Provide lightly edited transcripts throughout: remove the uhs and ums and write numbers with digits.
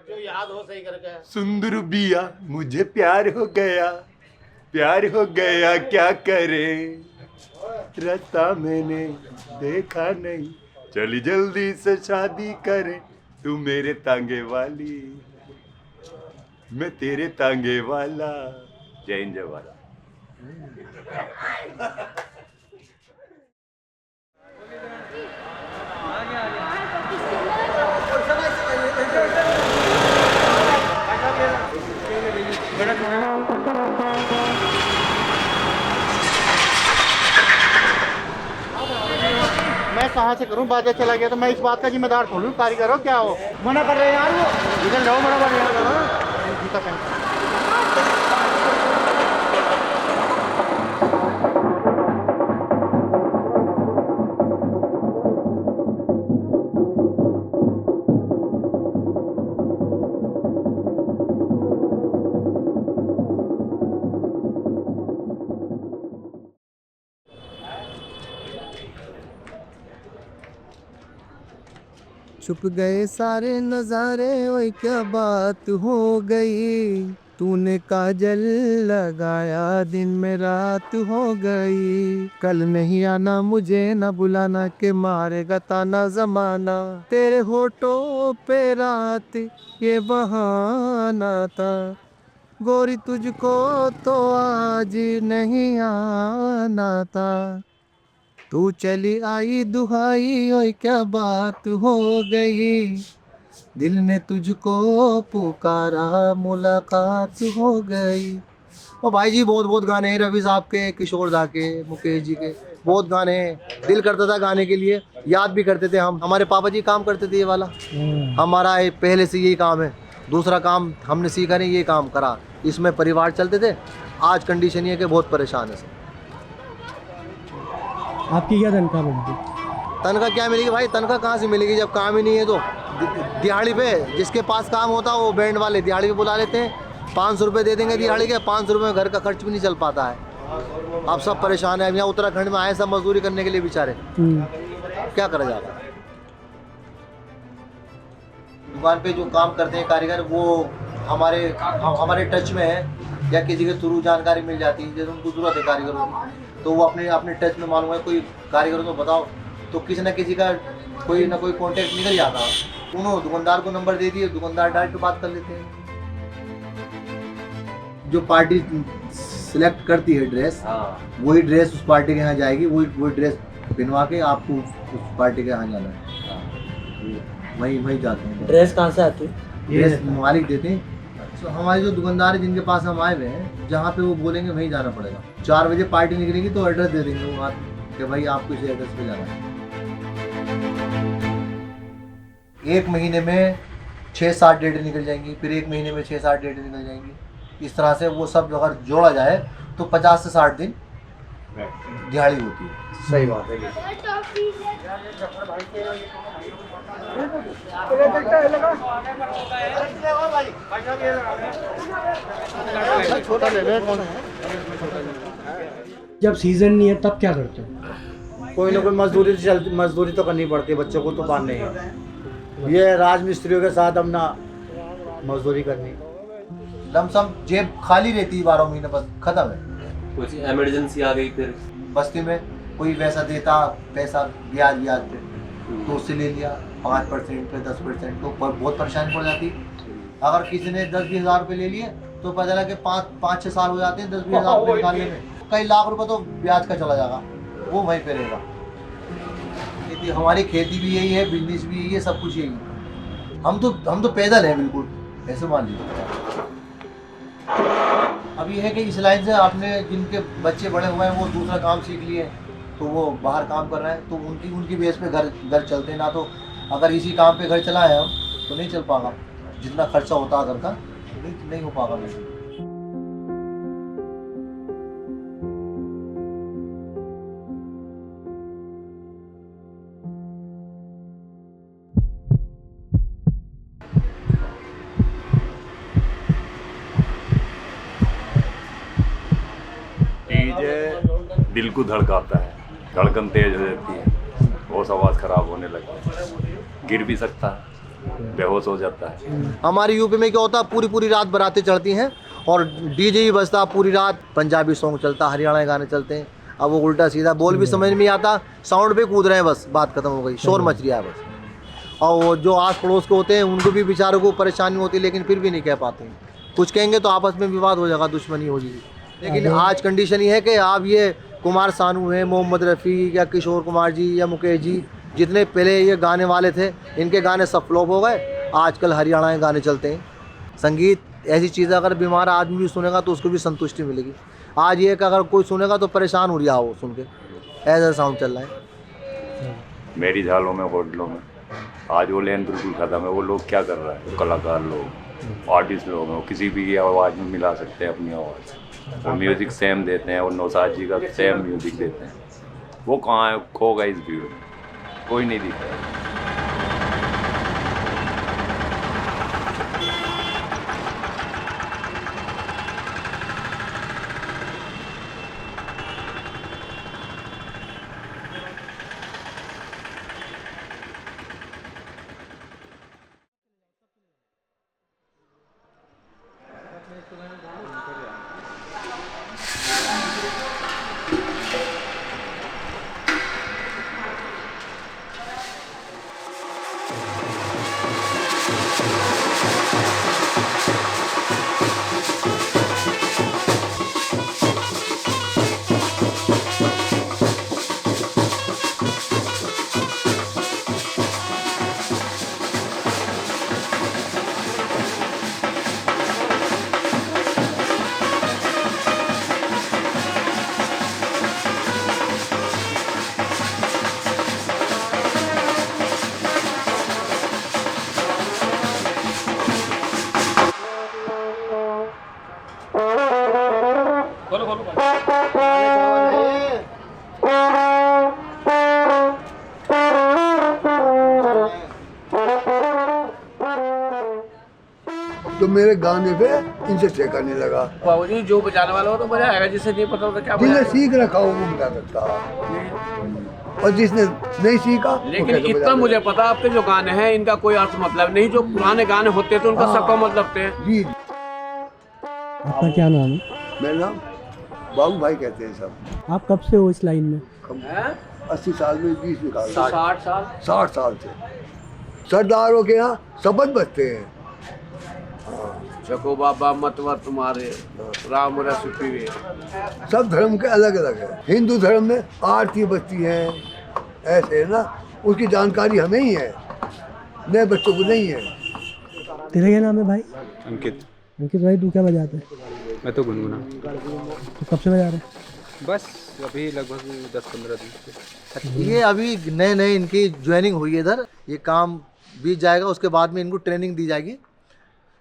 जो याद हो सही करके। सुंदर बिया मुझे प्यार हो गया क्या करे, रास्ता मैंने देखा नहीं, चली जल्दी से शादी करे, तू मेरे तांगे वाली मैं तेरे तांगे वाला। जय हिंद जय भारत। मैं कहाँ से करूँ, बाजा चला गया तो मैं इस बात का जिम्मेदार थोड़ी हूँ, कारीगर हो क्या हो, मना कर रहे हैं यार, वो इधर जाओ मना कर रहे हैं। छुप गए सारे नजारे, ओए क्या बात हो गई, तूने काजल लगाया दिन में रात हो गई, कल नहीं आना मुझे न बुलाना के मारेगा ताना जमाना, तेरे होठों पे रात ये बहाना था, गोरी तुझको तो आज नहीं आना था, तू चली आई दुहाई, ओए क्या बात हो गई, दिल ने तुझको पुकारा मुलाकात हो गई। ओ भाई जी बहुत बहुत गाने हैं रवि साहब के, किशोर दा के, मुकेश जी के, बहुत गाने हैं। दिल करता था गाने के लिए, याद भी करते थे हम, हमारे पापा जी काम करते थे ये वाला, हमारा पहले से यही काम है, दूसरा काम हमने सीखा नहीं, ये काम करा, इसमें परिवार चलते थे। आज कंडीशन ये कि बहुत परेशान है सर। आपकी क्या तनख्वाह मिलती? तनख्वाह क्या मिलेगी भाई, तनख्वाह कहाँ से मिलेगी जब काम ही नहीं है तो। दिहाड़ी पे जिसके पास काम होता है वो बैंड वाले दिहाड़ी पे बुला लेते हैं, 500 रुपये दे देंगे दिहाड़ी के, 500 रुपये में घर का खर्च भी नहीं चल पाता है। अब सब परेशान है, यहाँ उत्तराखंड में आए सब मजदूरी करने के लिए बेचारे, क्या करा जाएगा। दुकान पे जो काम करते हैं कारीगर वो हमारे टच में है, या किसी के थ्रू जानकारी मिल जाती है, जैसे उनको जरूरत है कारीगरों की तो वो अपने टच में मालूम है कोई कारीगर तो बताओ, तो किसी न किसी का कोई ना कोई कांटेक्ट निकल जाता है, उन्होंने दुकानदार को नंबर दे दिए, दुकानदार डायरेक्ट बात कर लेते हैं। जो पार्टी सिलेक्ट करती है ड्रेस, वही ड्रेस उस पार्टी के यहाँ जाएगी, वही ड्रेस पहनवा के आपको उस पार्टी के यहाँ जाना है, वही जाते हैं। ड्रेस कहाँ से आती है? ड्रेस मालिक देते हैं। तो हमारे जो दुकानदार है जिनके पास हम आए हुए हैं, जहाँ पे वो बोलेंगे वहीं जाना पड़ेगा। 4 बजे पार्टी निकलेगी तो एड्रेस दे देंगे वो बात कि भाई आपको इस एड्रेस पे जाना है। 1 महीने में 6-7 डेटें निकल जाएंगी, फिर 1 महीने में 6-7 डेटें निकल जाएंगी। इस तरह से वो सब अगर जोड़ा जाए तो 50 से 60 दिन दिहाड़ी होती है। सही बात है। छोटा ले ले, कौन है? जब सीजन नहीं है तब क्या करते हो? कोई ना कोई मजदूरी तो करनी पड़ती है, बच्चों को तो पालने है, ये राजमिस्त्रियों के साथ अपना मजदूरी करनी। लमसम जेब खाली रहती है 12 महीने, बस खत्म है। कुछ इमरजेंसी आ गई फिर बस्ती में कोई वैसा देता पैसा ब्याज पे तो उससे ले लिया 5% पे 10%, तो बहुत परेशानी पड़ जाती। अगर किसी ने 10-20 हज़ार रुपये ले लिए तो पता चला कि 5-6 साल हो जाते हैं 10-20 हज़ार रुपये निकालने में, कई लाख रुपए तो ब्याज का चला जाएगा, वो वहीं पे रहेगा। हमारी खेती भी यही है, बिजनेस भी यही है, सब कुछ यही है। हम तो पैदल हैं बिल्कुल, ऐसे मान लीजिए। अब ये है कि इस लाइन से आपने जिनके बच्चे बड़े हुए हैं वो दूसरा काम सीख लिए, तो वो बाहर काम कर रहे हैं, तो उनकी बेस पे घर चलते हैं। ना तो अगर इसी काम पे घर चलाए हम तो नहीं चल पाएगा, जितना खर्चा होता है घर का नहीं हो पाएगा। दिल को धड़काता है, धड़कन तेज हो जाती है, बहुत आवाज़ खराब होने लगती है, गिर भी सकता है। बेहोश हो जाता है। हमारे यूपी में क्या होता है, पूरी पूरी रात बारातें चढ़ती हैं और डीजे ही बजता पूरी रात, पंजाबी सॉन्ग चलता, हरियाणा के गाने चलते हैं। अब वो उल्टा सीधा बोल भी समझ में नहीं आता, साउंड पे कूद रहे हैं, बस बात खत्म हो गई, शोर मच रहा है बस। और वो जो आस पड़ोस के होते हैं उनको भी बेचारों को परेशानी होती है, लेकिन फिर भी नहीं कह पाते हैं। कुछ कहेंगे तो आपस में विवाद हो जाएगा, दुश्मनी हो जाएगी। लेकिन आज कंडीशन ये है कि आप ये कुमार सानू हैं, मोहम्मद रफ़ी या किशोर कुमार जी या मुकेश जी, जितने पहले ये गाने वाले थे, इनके गाने सब फ्लॉप हो गए। आजकल हरियाणा के गाने चलते हैं। संगीत ऐसी चीज़ है, अगर बीमार आदमी भी सुनेगा तो उसको भी संतुष्टि मिलेगी। आज ये कि अगर कोई सुनेगा तो परेशान हो रहा हो सुन के, ऐसा साउंड चल रहा है। मेरी झालों में, होटलों में आज वो लेन बिल्कुल खत्म है। वो लोग क्या कर रहे हैं, कलाकार लोग, आर्टिस्ट लोग हैं, वो किसी भी की आवाज़ में मिला सकते हैं अपनी आवाज़। वो म्यूज़िक सेम देते हैं और नौसाद जी का सेम म्यूज़िक देते हैं। वो कहाँ है, खो गए इस भीड़ में, कोई नहीं दिख रहा। तो मेरे गाने पे इनसे ठेका नहीं लगा। बाबूजी जो बजाने वाला हो तो बजाएगा, जिसे नहीं पता होता क्या जिसने बजाएगा। सीख रखा हो वो बजा सकता, और जिसने नहीं सीखा वो लेकिन कैसे इतना बजा मुझे पता, आपके जो गाने हैं इनका कोई अर्थ मतलब नहीं। जो पुराने गाने होते थे उनका हाँ। सबका मतलब थे। जी। आपका क्या नाम है? मेरा नाम बाबू भाई कहते हैं सब। आप कब से हो इस लाइन में? 80 साल में 20 निकाल 60 साल 60 साल से सरदारों के यहाँ शपथ बजते हैं। चको बाबा मतवर तुम्हारे, राम रस पीवे। सब धर्म के अलग अलग है। हिंदू धर्म में आरती बजती है, ऐसे है ना, उसकी जानकारी हमें ही है, नए बच्चों को नहीं है। तेरा क्या नाम है भाई? अंकित। अंकित भाई, तू क्या बजाते है? मैं तो गुनगुना। तो कब से बजा रहे हैं? बस अभी लगभग 10-15 दिन से। ये अभी नए नए इनकी ज्वाइनिंग हुई है इधर। ये काम बीत जाएगा, उसके बाद में इनको ट्रेनिंग दी जाएगी,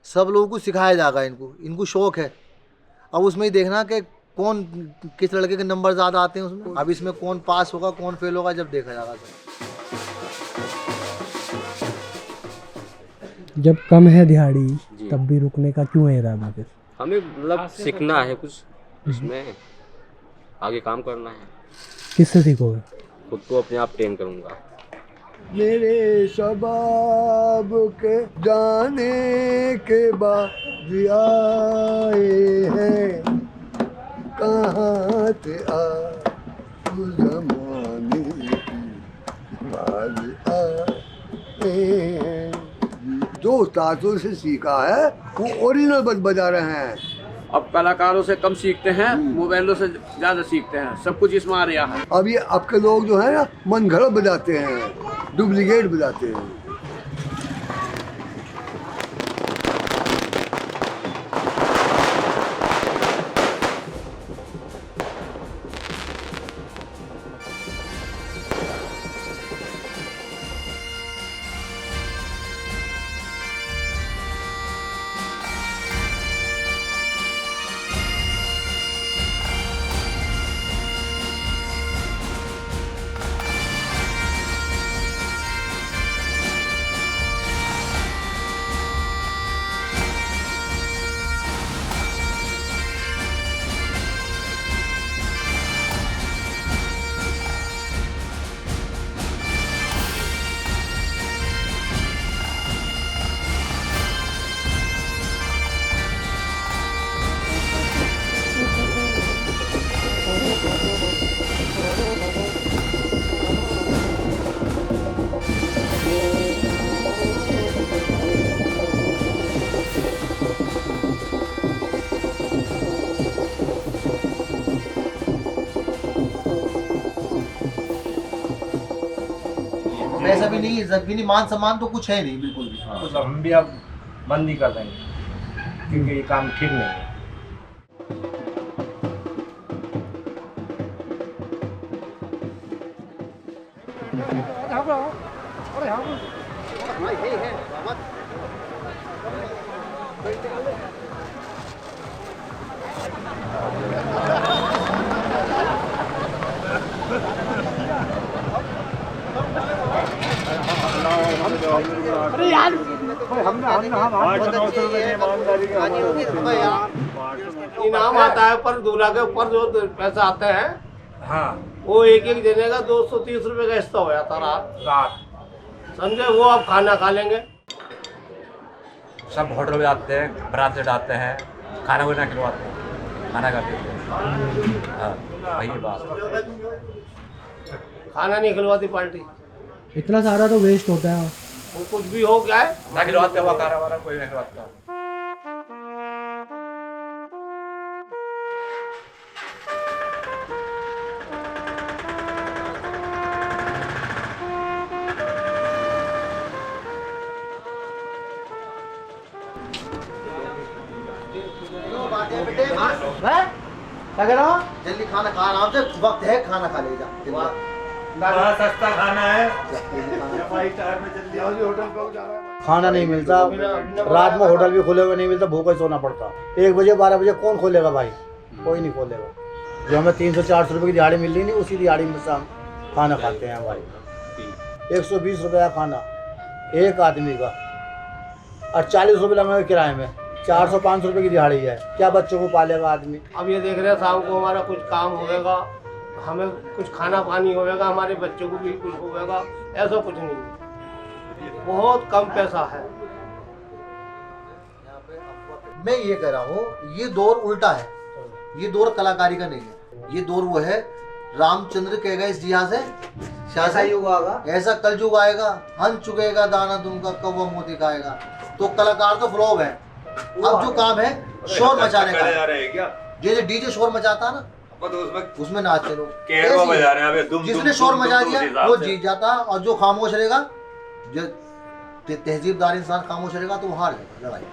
सब लोगों को सिखाया जाएगा। इनको शौक है। अब उसमें ही देखना कि कौन, किस लड़के के नंबर ज़्यादा आते हैं उसमें। अब इसमें कौन पास होगा कौन फेल होगा जब देखा जाएगा। जब कम है दिहाड़ी तब भी रुकने का क्यों है इरादा फिर? हमें मतलब सीखना है कुछ, इसमें आगे काम करना है। किससे सीखोगे? खुद को अपने आप ट्रेन करूँगा। मेरे शबाब के जाने के बाद आए हैं, कहाँ थे उस ज़माने की बात आए हैं। जो उस्तादों से सीखा है वो ओरिजिनल बजा रहे हैं। अब कलाकारों से कम सीखते हैं, मोबाइलों से ज्यादा सीखते हैं। सब कुछ इसमें आ रहा है। अब ये अब के लोग जो है ना मन घड़त बजाते हैं, डुप्लीकेट बजाते हैं। पैसा भी नहीं, इज्जत भी नहीं, मान सम्मान तो कुछ है नहीं बिल्कुल भी। मतलब हम भी अब बंद ही कर देंगे क्योंकि ये काम ठीक नहीं है। इनाम आता है पर दूल्हा के ऊपर जो पैसा आते हैं हाँ वो एक एक देने का 230 रुपए का हिस्सा हो जाता रात समझे। वो आप खाना खा लेंगे। सब होटल में आते हैं, बारात से आते हैं, खाना वाना खिलवाते हैं, खाना खाते हैं। हाँ वही बात। खाना नहीं खिलवाती पार्टी। इतना सारा तो वेस्ट होता है। वो कुछ भी हो क्या है ना खिलवाते हुआ खाना वाना कोई नहीं खिलवाता। क्या कह रहा हूँ? जल्दी खाना खा, आराम से वक्त है, खाना खा ले जा। बड़ा सस्ता खाना है। खाना नहीं मिलता, रात में होटल भी खुले हुए नहीं मिलता, भूखा ही सोना पड़ता। 1 बजे 12 बजे कौन खोलेगा भाई? कोई नहीं खोलेगा। जो हमें 300-400 रुपए की दिहाड़ी मिल रही नहीं, उसी दिहाड़ी में से हम खाना खाते हैं भाई। 120 रुपये का खाना एक आदमी का, और 40 रुपये लगेंगे किराए में। 400-500 रुपये की दिहाड़ी है, क्या बच्चों को पालेगा आदमी? अब ये देख रहे हैं शाम को हमारा कुछ काम होगा, हमें कुछ खाना पानी होगा, हमारे बच्चों को भी कुछ होगा, ऐसा कुछ नहीं है। बहुत कम पैसा है। मैं ये कह रहा हूँ, ये दौर उल्टा है। ये दौर कलाकारी का नहीं है, ये दौर वो है रामचंद्र कह गए इस जिहा से ऐसा युग आएगा, ऐसा कलयुग आएगा, हन चुकेगा दाना तुमका कौवा मोती खाएगा। तो कलाकार तो फ्लॉप है। अब जो काम है शोर मचाने का है। जैसे डीजे शोर मचाता है ना, उसमें नाचते लोग। जिसने शोर मचा दिया वो जीत जाता, और जो खामोश रहेगा, जो तहजीबदार इंसान खामोश रहेगा तो वो हार जाएगा लड़ाई।